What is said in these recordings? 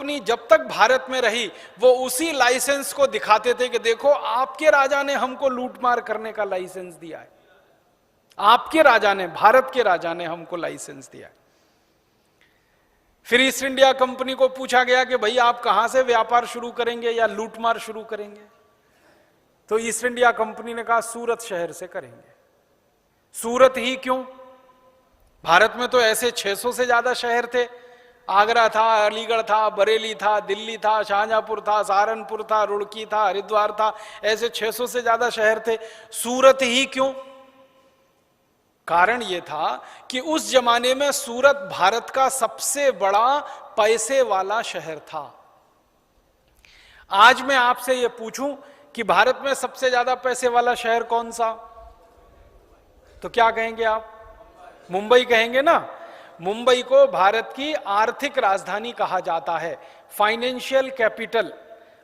Company जब तक भारत में रही वो उसी लाइसेंस को दिखाते थे कि देखो आपके राजा ने हमको लूटमार करने का लाइसेंस दिया है, आपके राजा ने, भारत के राजा ने हमको लाइसेंस दिया है। फिर ईस्ट इंडिया कंपनी को पूछा गया कि भाई आप कहां से व्यापार शुरू करेंगे या लूटमार शुरू करेंगे? तो ईस्ट इंडिया कंपनी ने कहा सूरत शहर से करेंगे। सूरत ही क्यों? भारत में तो ऐसे 600 से ज्यादा शहर थे, आगरा था, अलीगढ़ था, बरेली था, दिल्ली था, शाहजहांपुर था, सहारनपुर था, रुड़की था, हरिद्वार था, ऐसे 600 से ज्यादा शहर थे। सूरत ही क्यों? कारण यह था कि उस जमाने में सूरत भारत का सबसे बड़ा पैसे वाला शहर था। आज मैं आपसे यह पूछूं कि भारत में सबसे ज्यादा पैसे वाला शहर कौन सा, तो क्या कहेंगे आप? मुंबई कहेंगे ना। मुंबई को भारत की आर्थिक राजधानी कहा जाता है, फाइनेंशियल कैपिटल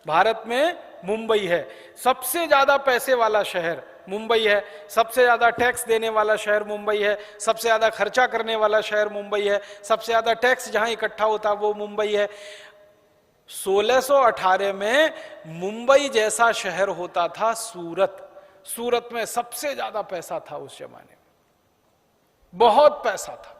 भारत में मुंबई है। सबसे ज्यादा पैसे वाला शहर मुंबई है, सबसे ज्यादा टैक्स देने वाला शहर मुंबई है, सबसे ज्यादा खर्चा करने वाला शहर मुंबई है, सबसे ज्यादा टैक्स जहां इकट्ठा होता वो मुंबई है। 1618 में मुंबई जैसा शहर होता था सूरत। सूरत में सबसे ज्यादा पैसा था उस जमाने में, बहुत पैसा था।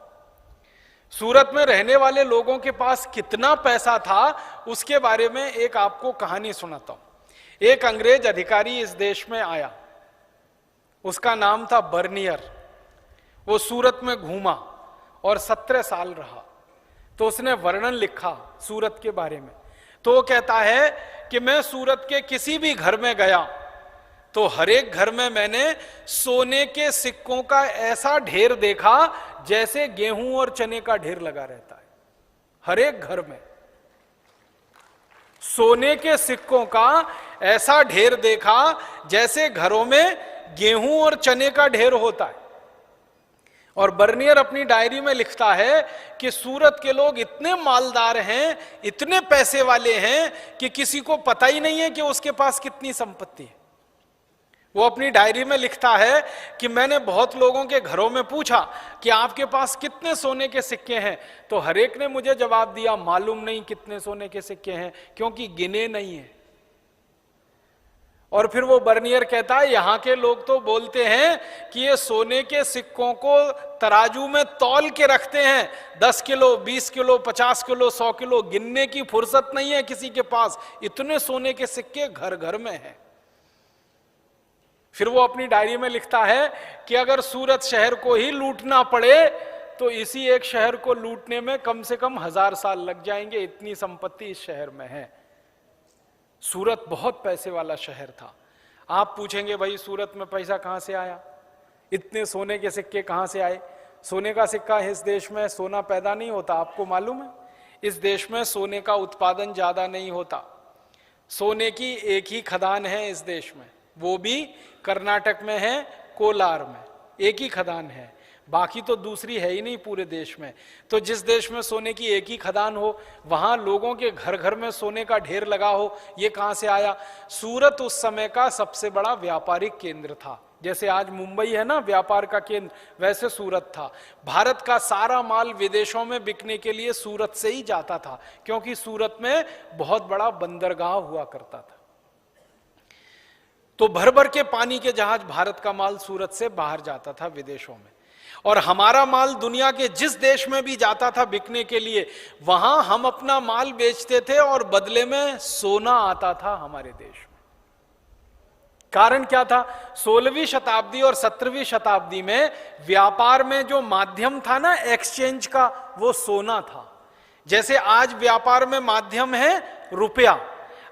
सूरत में रहने वाले लोगों के पास कितना पैसा था उसके बारे में एक आपको कहानी सुनाता हूं। एक अंग्रेज अधिकारी इस देश में आया, उसका नाम था बर्नियर। वो सूरत में घूमा और 17 साल रहा। तो उसने वर्णन लिखा सूरत के बारे में। तो वो कहता है कि मैं सूरत के किसी भी घर में गया तो हर एक घर में मैंने सोने के सिक्कों का ऐसा ढेर देखा जैसे गेहूं और चने का ढेर लगा रहता है। हर एक घर में सोने के सिक्कों का ऐसा ढेर देखा जैसे घरों में गेहूं और चने का ढेर होता है। और बर्नियर अपनी डायरी में लिखता है कि सूरत के लोग इतने मालदार हैं, इतने पैसे वाले हैं कि किसी को पता ही नहीं है कि उसके पास कितनी संपत्ति है। वो अपनी डायरी में लिखता है कि मैंने बहुत लोगों के घरों में पूछा कि आपके पास कितने सोने के सिक्के हैं, तो हर एक ने मुझे जवाब दिया मालूम नहीं कितने सोने के सिक्के हैं, क्योंकि गिने नहीं है। और फिर वो बर्नियर कहता है यहां के लोग तो बोलते हैं कि ये सोने के सिक्कों को तराजू में तौल के रखते हैं, 10 किलो, 20 किलो, 50 किलो, 100 किलो, गिनने की फुर्सत नहीं है किसी के पास, इतने सोने के सिक्के घर घर में हैं। फिर वो अपनी डायरी में लिखता है कि अगर सूरत शहर को ही लूटना पड़े तो इसी एक शहर को लूटने में कम से कम 1000 साल लग जाएंगे, इतनी संपत्ति इस शहर में है। सूरत बहुत पैसे वाला शहर था। आप पूछेंगे भाई सूरत में पैसा कहां से आया, इतने सोने के सिक्के कहां से आए? सोने का सिक्का इस देश में सोना पैदा नहीं होता, आपको मालूम है? इस देश में सोने का उत्पादन ज्यादा नहीं होता। सोने की एक ही खदान है इस देश में, वो भी कर्नाटक में है, कोलार में एक ही खदान है, बाकी तो दूसरी है ही नहीं पूरे देश में। तो जिस देश में सोने की एक ही खदान हो वहां लोगों के घर घर में सोने का ढेर लगा हो, ये कहां से आया? सूरत उस समय का सबसे बड़ा व्यापारिक केंद्र था। जैसे आज मुंबई है ना व्यापार का केंद्र, वैसे सूरत था। भारत का सारा माल विदेशों में बिकने के लिए सूरत से ही जाता था, क्योंकि सूरत में बहुत बड़ा बंदरगाह हुआ करता था। तो भर भर के पानी के जहाज भारत का माल सूरत से बाहर जाता था विदेशों में। और हमारा माल दुनिया के जिस देश में भी जाता था बिकने के लिए, वहां हम अपना माल बेचते थे और बदले में सोना आता था हमारे देश में। कारण क्या था? 16वीं शताब्दी और 17वीं शताब्दी में व्यापार में जो माध्यम था ना एक्सचेंज का, वो सोना था। जैसे आज व्यापार में माध्यम है रुपया,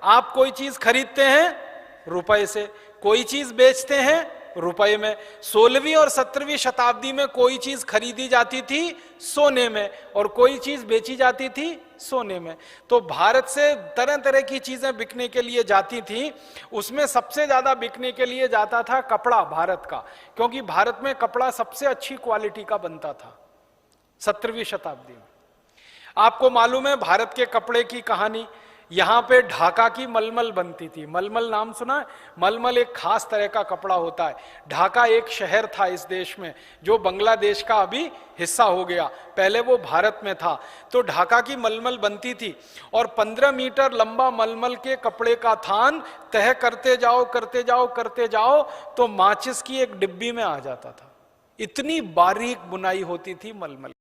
आप कोई चीज खरीदते हैं रुपए से, कोई चीज बेचते हैं रुपए में। 16वीं और 17वीं शताब्दी में कोई चीज खरीदी जाती थी सोने में और कोई चीज बेची जाती थी सोने में। तो भारत से तरह तरह की चीजें बिकने के लिए जाती थी। उसमें सबसे ज्यादा बिकने के लिए जाता था कपड़ा भारत का, क्योंकि भारत में कपड़ा सबसे अच्छी क्वालिटी का बनता था 17वीं शताब्दी में। आपको मालूम है भारत के कपड़े की कहानी? यहां पे ढाका की मलमल बनती थी। मलमल नाम सुना है? मलमल एक खास तरह का कपड़ा होता है। ढाका एक शहर था इस देश में, जो बांग्लादेश का अभी हिस्सा हो गया, पहले वो भारत में था। तो ढाका की मलमल बनती थी और 15 मीटर लंबा मलमल के कपड़े का थान तह करते जाओ करते जाओ करते जाओ तो माचिस की एक डिब्बी में आ जाता था। इतनी बारीक बुनाई होती थी मलमल।